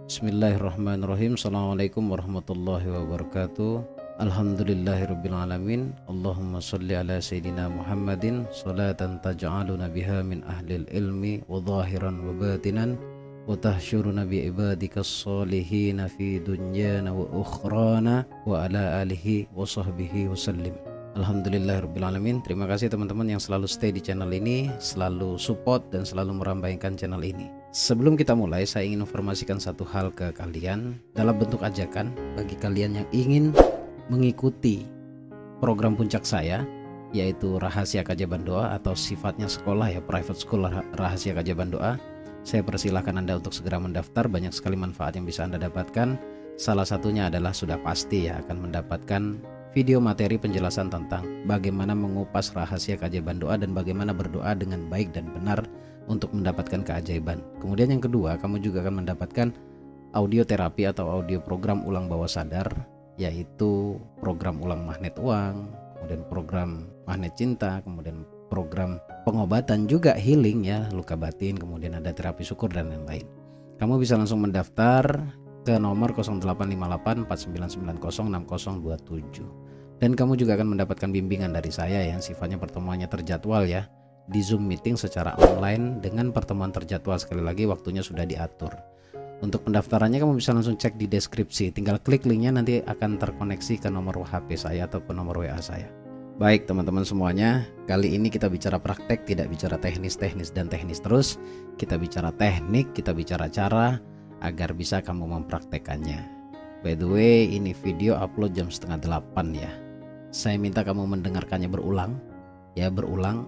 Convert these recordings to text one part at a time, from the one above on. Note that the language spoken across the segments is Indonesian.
Bismillahirrahmanirrahim. Assalamualaikum warahmatullahi wabarakatuh. Alhamdulillahirrabbilalamin. Allahumma salli ala Sayyidina Muhammadin salatan taj'aluna biha min ahlil ilmi wa zahiran wa batinan wa tahsyuruna bi ibadikas salihina fi dunyana wa ukhrana wa ala alihi wa sahbihi wa sallim. Alhamdulillahirrabbilalamin. Terima kasih teman-teman yang selalu stay di channel ini, selalu support dan selalu meramaikan channel ini. Sebelum kita mulai, saya ingin informasikan satu hal ke kalian dalam bentuk ajakan bagi kalian yang ingin mengikuti program puncak saya, yaitu Rahasia Kajaban Doa atau sifatnya sekolah ya, private school Rahasia Kajaban Doa. Saya persilahkan Anda untuk segera mendaftar, banyak sekali manfaat yang bisa Anda dapatkan. Salah satunya adalah sudah pasti ya akan mendapatkan video materi penjelasan tentang bagaimana mengupas rahasia kajaban doa dan bagaimana berdoa dengan baik dan benar untuk mendapatkan keajaiban. Kemudian yang kedua, kamu juga akan mendapatkan audio terapi atau audio program ulang bawah sadar, yaitu program ulang magnet uang, kemudian program magnet cinta, kemudian program pengobatan juga healing ya, luka batin, kemudian ada terapi syukur dan lain-lain. Kamu bisa langsung mendaftar ke nomor 085849906027. Dan kamu juga akan mendapatkan bimbingan dari saya yang sifatnya pertemuannya terjadwal ya, di Zoom meeting secara online dengan pertemuan terjadwal. Sekali lagi waktunya sudah diatur. Untuk pendaftarannya kamu bisa langsung cek di deskripsi, tinggal klik linknya, nanti akan terkoneksi ke nomor HP saya atau ke nomor WA saya. Baik teman-teman semuanya, kali ini kita bicara praktek, tidak bicara teknis dan teknis terus. Kita bicara teknik, kita bicara cara agar bisa kamu mempraktekannya. By the way, ini video upload jam 7:30 ya. Saya minta kamu mendengarkannya berulang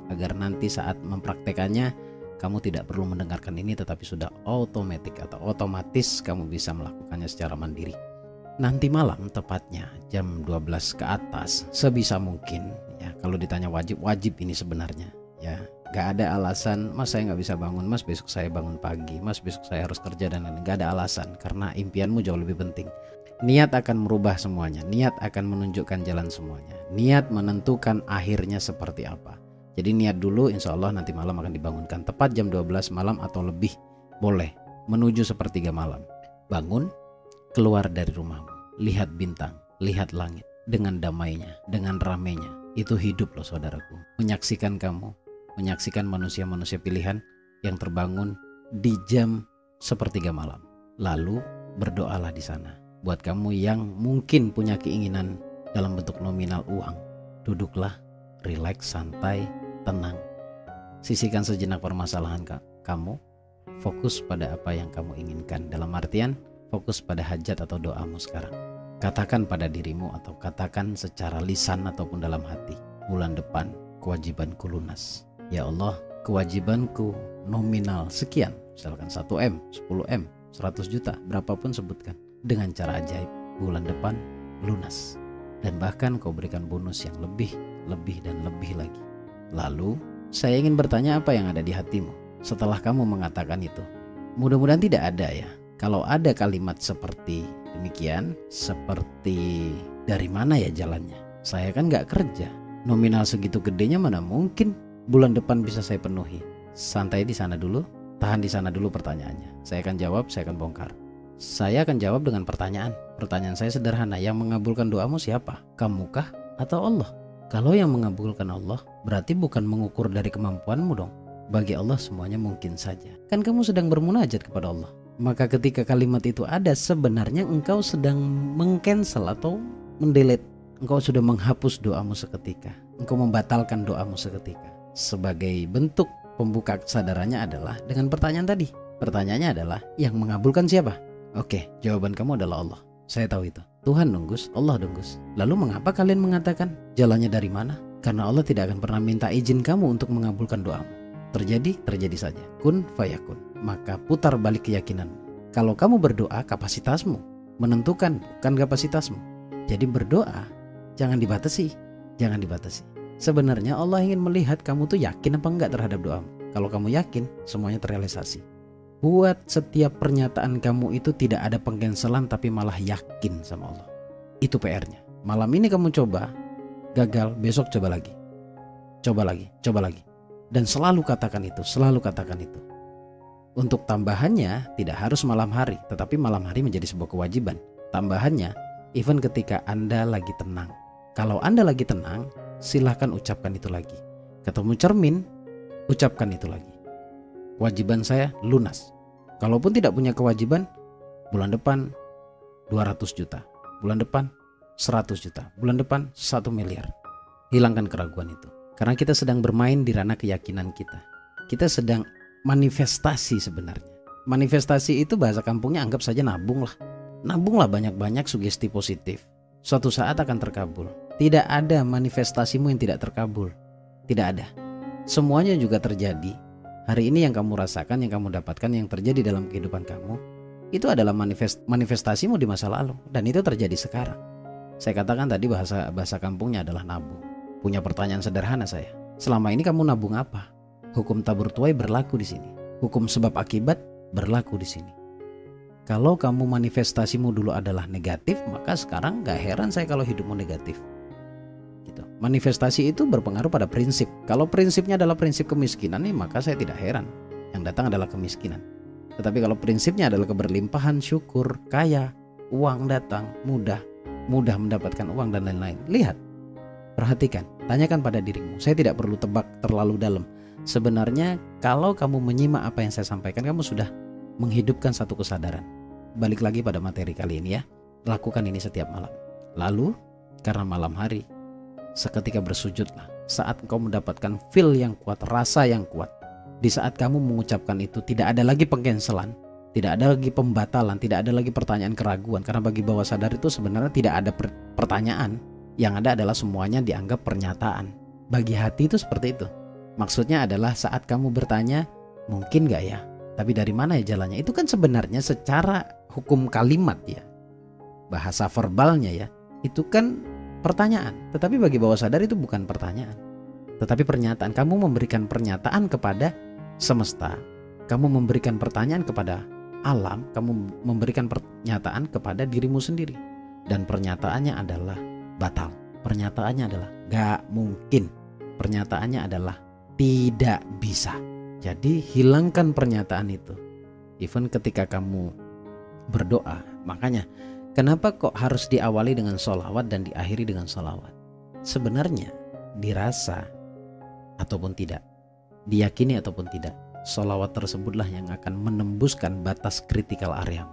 agar nanti saat mempraktekannya kamu tidak perlu mendengarkan ini, tetapi sudah otomatis kamu bisa melakukannya secara mandiri. Nanti malam tepatnya jam 12 ke atas sebisa mungkin ya. Kalau ditanya wajib ini sebenarnya ya. Gak ada alasan, mas saya gak bisa bangun, mas besok saya bangun pagi, mas besok saya harus kerja dan lain-lain. Gak ada alasan, karena impianmu jauh lebih penting. Niat akan merubah semuanya, niat akan menunjukkan jalan semuanya, niat menentukan akhirnya seperti apa. Jadi niat dulu, insya Allah nanti malam akan dibangunkan tepat jam 12 malam atau lebih boleh, menuju sepertiga malam. Bangun, keluar dari rumahmu, lihat bintang, lihat langit, dengan damainya, dengan ramainya. Itu hidup loh saudaraku. Menyaksikan kamu, menyaksikan manusia-manusia pilihan yang terbangun di jam sepertiga malam. Lalu berdoalah di sana. Buat kamu yang mungkin punya keinginan dalam bentuk nominal uang, duduklah, rileks, santai, tenang. Sisihkan sejenak permasalahan kamu, fokus pada apa yang kamu inginkan. Dalam artian, fokus pada hajat atau doamu sekarang. Katakan pada dirimu atau katakan secara lisan ataupun dalam hati, bulan depan kewajibanku lunas. Ya Allah, kewajibanku nominal sekian, misalkan 1M, 10M, 100 juta, berapapun sebutkan. Dengan cara ajaib, bulan depan lunas. Dan bahkan kau berikan bonus yang lebih dan lebih lagi. Lalu, saya ingin bertanya apa yang ada di hatimu setelah kamu mengatakan itu. Mudah-mudahan tidak ada ya. Kalau ada kalimat seperti demikian, seperti dari mana ya jalannya? Saya kan gak kerja. Nominal segitu gedenya mana mungkin bulan depan bisa saya penuhi. Santai di sana dulu, tahan di sana dulu pertanyaannya. Saya akan jawab, saya akan bongkar. Saya akan jawab dengan pertanyaan. Pertanyaan saya sederhana, yang mengabulkan doamu siapa? Kamukah atau Allah? Kalau yang mengabulkan Allah, berarti bukan mengukur dari kemampuanmu dong. Bagi Allah semuanya mungkin saja. Kan kamu sedang bermunajat kepada Allah. Maka ketika kalimat itu ada, sebenarnya engkau sedang mengcancel atau mendelete. Engkau sudah menghapus doamu seketika. Engkau membatalkan doamu seketika. Sebagai bentuk pembuka kesadarannya adalah dengan pertanyaan tadi. Pertanyaannya adalah, yang mengabulkan siapa? Oke, jawaban kamu adalah Allah. Saya tahu itu. Tuhan nunggus, Allah nunggus. Lalu mengapa kalian mengatakan jalannya dari mana? Karena Allah tidak akan pernah minta izin kamu untuk mengabulkan doamu. Terjadi saja. Kun fayakun. Maka putar balik keyakinanmu. Kalau kamu berdoa, kapasitasmu menentukan, bukan kapasitasmu. Jadi berdoa jangan dibatasi. Sebenarnya Allah ingin melihat kamu tuh yakin apa enggak terhadap doamu. Kalau kamu yakin, semuanya terrealisasi. Buat setiap pernyataan kamu itu tidak ada pengcancelan, tapi malah yakin sama Allah. Itu PR-nya. Malam ini kamu coba, gagal, besok coba lagi. Dan selalu katakan itu. Untuk tambahannya tidak harus malam hari, tetapi malam hari menjadi sebuah kewajiban. Tambahannya, even ketika Anda lagi tenang. Kalau Anda lagi tenang, silahkan ucapkan itu lagi. Ketemu cermin, ucapkan itu lagi. Kewajiban saya lunas. Kalaupun tidak punya kewajiban, bulan depan 200 juta, bulan depan 100 juta, bulan depan 1 miliar. Hilangkan keraguan itu. Karena kita sedang bermain di ranah keyakinan kita. Kita sedang manifestasi sebenarnya. Manifestasi itu bahasa kampungnya anggap saja nabung lah. Nabunglah banyak-banyak sugesti positif. Suatu saat akan terkabul. Tidak ada manifestasimu yang tidak terkabul. Tidak ada. Semuanya juga terjadi. Hari ini yang kamu rasakan, yang kamu dapatkan, yang terjadi dalam kehidupan kamu, itu adalah manifestasimu di masa lalu. Dan itu terjadi sekarang. Saya katakan tadi bahasa kampungnya adalah nabung. Punya pertanyaan sederhana saya. Selama ini kamu nabung apa? Hukum tabur tuai berlaku di sini. Hukum sebab akibat berlaku di sini. Kalau kamu manifestasimu dulu adalah negatif, maka sekarang gak heran saya kalau hidupmu negatif. Gitu. Manifestasi itu berpengaruh pada prinsip. Kalau prinsipnya adalah prinsip kemiskinan nih, maka saya tidak heran. Yang datang adalah kemiskinan. Tetapi kalau prinsipnya adalah keberlimpahan, syukur, kaya, uang datang, mudah mendapatkan uang dan lain-lain. Lihat, perhatikan, tanyakan pada dirimu. Saya tidak perlu tebak terlalu dalam. Sebenarnya kalau kamu menyimak apa yang saya sampaikan, kamu sudah menghidupkan satu kesadaran. Balik lagi pada materi kali ini ya. Lakukan ini setiap malam. Lalu karena malam hari, seketika bersujudlah. Saat engkau mendapatkan feel yang kuat, rasa yang kuat. Di saat kamu mengucapkan itu, tidak ada lagi pengcancelan, tidak ada lagi pembatalan, tidak ada lagi pertanyaan keraguan. Karena bagi bawah sadar itu sebenarnya tidak ada pertanyaan. Yang ada adalah semuanya dianggap pernyataan. Bagi hati itu seperti itu. Maksudnya adalah saat kamu bertanya, mungkin gak ya? Tapi dari mana ya jalannya? Itu kan sebenarnya secara hukum kalimat ya, bahasa verbalnya ya, itu kan pertanyaan. Tetapi bagi bawah sadar itu bukan pertanyaan, tetapi pernyataan. Kamu memberikan pernyataan kepada semesta. Kamu memberikan pertanyaan kepada alam. Kamu memberikan pernyataan kepada dirimu sendiri. Dan pernyataannya adalah batal. Pernyataannya adalah gak mungkin. Pernyataannya adalah tidak bisa. Jadi hilangkan pernyataan itu. Even ketika kamu berdoa. Makanya kenapa kok harus diawali dengan sholawat dan diakhiri dengan sholawat? Sebenarnya dirasa ataupun tidak, diyakini ataupun tidak, sholawat tersebutlah yang akan menembuskan batas kritikal areamu.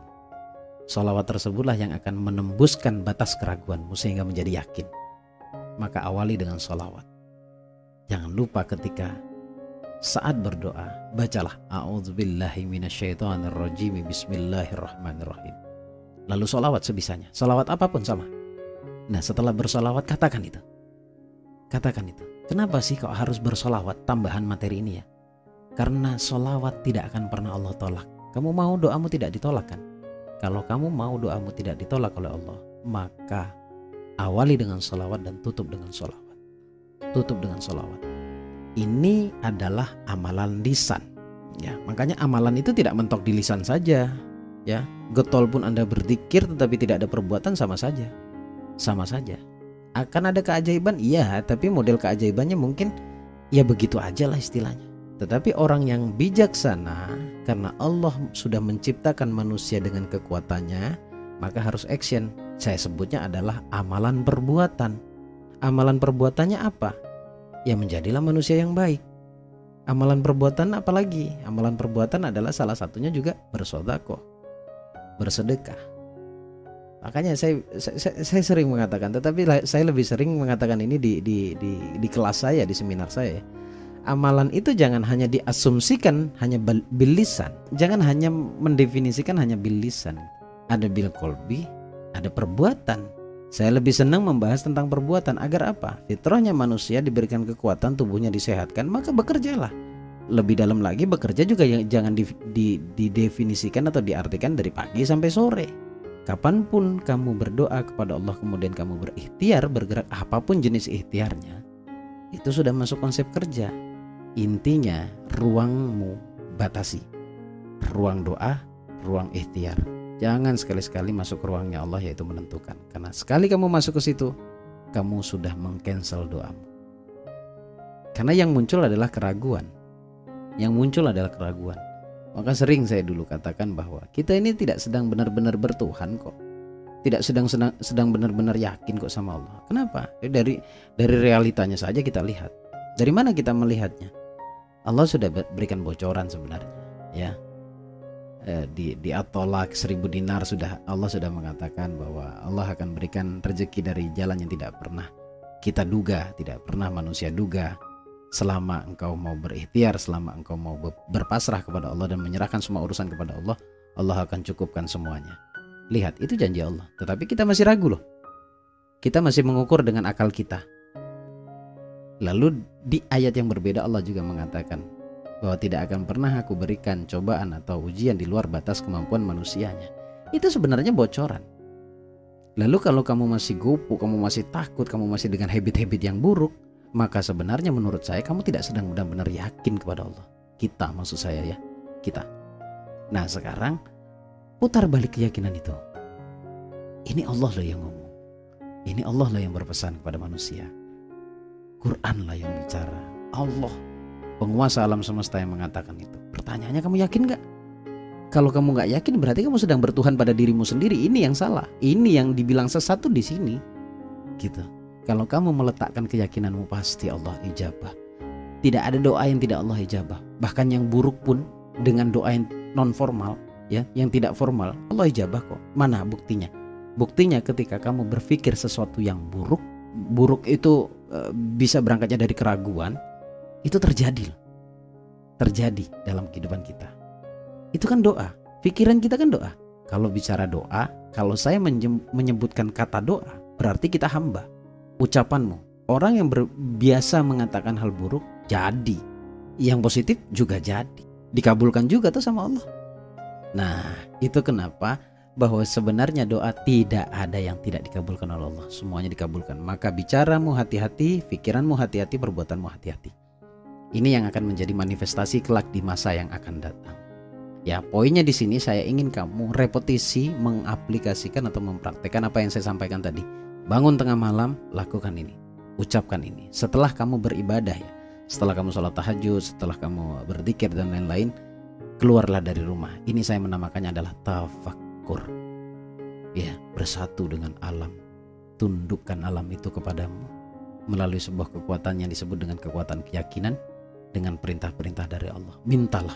Sholawat tersebutlah yang akan menembuskan batas keraguanmu sehingga menjadi yakin. Maka awali dengan sholawat. Jangan lupa ketika saat berdoa, bacalah a'udzubillahi minasyaitonirrajim, bismillahirrahmanirrahim. Lalu sholawat sebisanya. Sholawat apapun sama. Nah setelah bersolawat katakan itu. Katakan itu. Kenapa sih kok harus bersolawat? Tambahan materi ini ya. Karena solawat tidak akan pernah Allah tolak. Kamu mau doamu tidak ditolak kan? Kalau kamu mau doamu tidak ditolak oleh Allah, maka awali dengan solawat dan tutup dengan solawat. Tutup dengan solawat. Ini adalah amalan lisan. Ya, makanya amalan itu tidak mentok di lisan saja. Ya, getol pun Anda berzikir tetapi tidak ada perbuatan sama saja. Sama saja. Akan ada keajaiban, iya, tapi model keajaibannya mungkin ya begitu aja lah istilahnya. Tetapi orang yang bijaksana, karena Allah sudah menciptakan manusia dengan kekuatannya, maka harus action. Saya sebutnya adalah amalan perbuatan. Amalan perbuatannya apa? Ya menjadilah manusia yang baik. Amalan perbuatan apa lagi? Amalan perbuatan adalah salah satunya juga bersedekah. Bersedekah. Makanya saya sering mengatakan, tetapi saya lebih sering mengatakan ini di kelas saya, di seminar saya. Amalan itu jangan hanya diasumsikan hanya bil lisan. Jangan hanya mendefinisikan hanya bil lisan. Ada bil qalbi, ada perbuatan. Saya lebih senang membahas tentang perbuatan. Agar apa? Fitrahnya manusia diberikan kekuatan, tubuhnya disehatkan, maka bekerjalah. Lebih dalam lagi bekerja juga jangan didefinisikan atau diartikan dari pagi sampai sore. Kapanpun kamu berdoa kepada Allah kemudian kamu berikhtiar, bergerak apapun jenis ikhtiarnya, itu sudah masuk konsep kerja. Intinya ruangmu batasi. Ruang doa, ruang ikhtiar. Jangan sekali-sekali masuk ke ruangnya Allah, yaitu menentukan. Karena sekali kamu masuk ke situ, kamu sudah mengcancel doamu. Karena yang muncul adalah keraguan. Yang muncul adalah keraguan. Maka sering saya dulu katakan bahwa kita ini tidak sedang benar-benar bertuhan kok. Tidak sedang benar-benar yakin kok sama Allah. Kenapa? Dari realitanya saja kita lihat. Dari mana kita melihatnya? Allah sudah berikan bocoran sebenarnya, ya. Di At-Tolak 1000 dinar Allah sudah mengatakan bahwa Allah akan berikan rezeki dari jalan yang tidak pernah kita duga, tidak pernah manusia duga. Selama engkau mau berikhtiar, selama engkau mau berpasrah kepada Allah dan menyerahkan semua urusan kepada Allah, Allah akan cukupkan semuanya. Lihat, itu janji Allah. Tetapi kita masih ragu loh. Kita masih mengukur dengan akal kita. Lalu di ayat yang berbeda Allah juga mengatakan bahwa tidak akan pernah aku berikan cobaan atau ujian di luar batas kemampuan manusianya. Itu sebenarnya bocoran. Lalu kalau kamu masih gopo, kamu masih takut, kamu masih dengan habit-habit yang buruk, maka sebenarnya menurut saya kamu tidak sedang benar-benar yakin kepada Allah. Kita, maksud saya ya, kita. Nah sekarang putar balik keyakinan itu. Ini Allah loh yang ngomong. Ini Allah loh yang berpesan kepada manusia. Quran lah yang bicara. Allah, penguasa alam semesta, yang mengatakan itu. Pertanyaannya, kamu yakin gak? Kalau kamu gak yakin berarti kamu sedang bertuhan pada dirimu sendiri. Ini yang salah. Ini yang dibilang sesat tuh di sini. Gitu. Kalau kamu meletakkan keyakinanmu, pasti Allah ijabah. Tidak ada doa yang tidak Allah ijabah. Bahkan yang buruk pun dengan doa yang non formal, ya, yang tidak formal, Allah ijabah kok. Mana buktinya? Buktinya ketika kamu berpikir sesuatu yang buruk itu bisa berangkatnya dari keraguan, itu terjadi dalam kehidupan kita. Itu kan doa. Pikiran kita kan doa. Kalau bicara doa, kalau saya menyebutkan kata doa, berarti kita hamba. Ucapanmu, orang yang biasa mengatakan hal buruk jadi, yang positif juga jadi, dikabulkan juga tuh sama Allah. Nah, itu kenapa bahwa sebenarnya doa tidak ada yang tidak dikabulkan oleh Allah. Semuanya dikabulkan. Maka bicaramu hati-hati, pikiranmu hati-hati, perbuatanmu hati-hati. Ini yang akan menjadi manifestasi kelak di masa yang akan datang. Ya, poinnya di sini saya ingin kamu repetisi, mengaplikasikan atau mempraktekkan apa yang saya sampaikan tadi. Bangun tengah malam, lakukan ini, ucapkan ini. Setelah kamu beribadah ya, setelah kamu sholat tahajud, setelah kamu berzikir dan lain-lain, keluarlah dari rumah. Ini saya menamakannya adalah tafakkur. Ya, bersatu dengan alam. Tundukkan alam itu kepadamu melalui sebuah kekuatan yang disebut dengan kekuatan keyakinan, dengan perintah-perintah dari Allah. Mintalah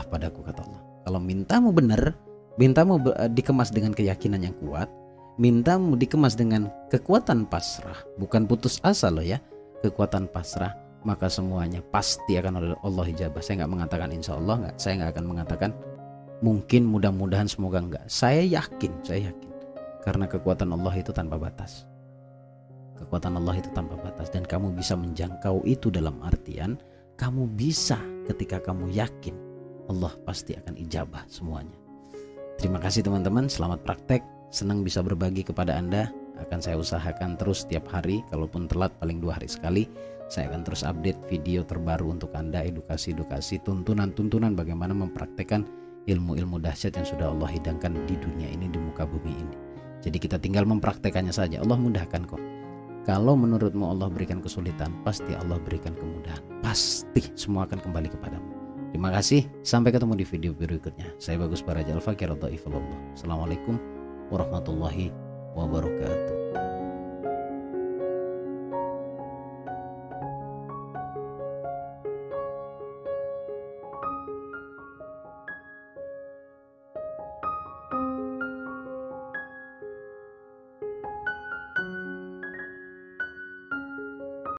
padaku, kata Allah. Kalau mintamu benar, mintamu dikemas dengan keyakinan yang kuat, mintamu dikemas dengan kekuatan pasrah, bukan putus asa loh ya, kekuatan pasrah, maka semuanya pasti akan oleh Allah ijabah. Saya nggak mengatakan insya Allah, nggak. Saya nggak akan mengatakan mungkin, mudah-mudahan, semoga enggak. Saya yakin, karena kekuatan Allah itu tanpa batas. Kekuatan Allah itu tanpa batas, dan kamu bisa menjangkau itu dalam artian kamu bisa ketika kamu yakin Allah pasti akan ijabah semuanya. Terima kasih teman-teman, selamat praktek. Senang bisa berbagi kepada Anda. Akan saya usahakan terus setiap hari, kalaupun telat paling 2 hari sekali. Saya akan terus update video terbaru untuk Anda, edukasi-edukasi, tuntunan-tuntunan bagaimana mempraktekkan ilmu-ilmu dahsyat yang sudah Allah hidangkan di dunia ini, di muka bumi ini. Jadi kita tinggal mempraktekannya saja. Allah mudahkan kok. Kalau menurutmu Allah berikan kesulitan, pasti Allah berikan kemudahan. Pasti semua akan kembali kepadamu. Terima kasih, sampai ketemu di video berikutnya. Saya Bagus Baraja Al-Fakir. Assalamualaikum warahmatullahi wabarakatuh.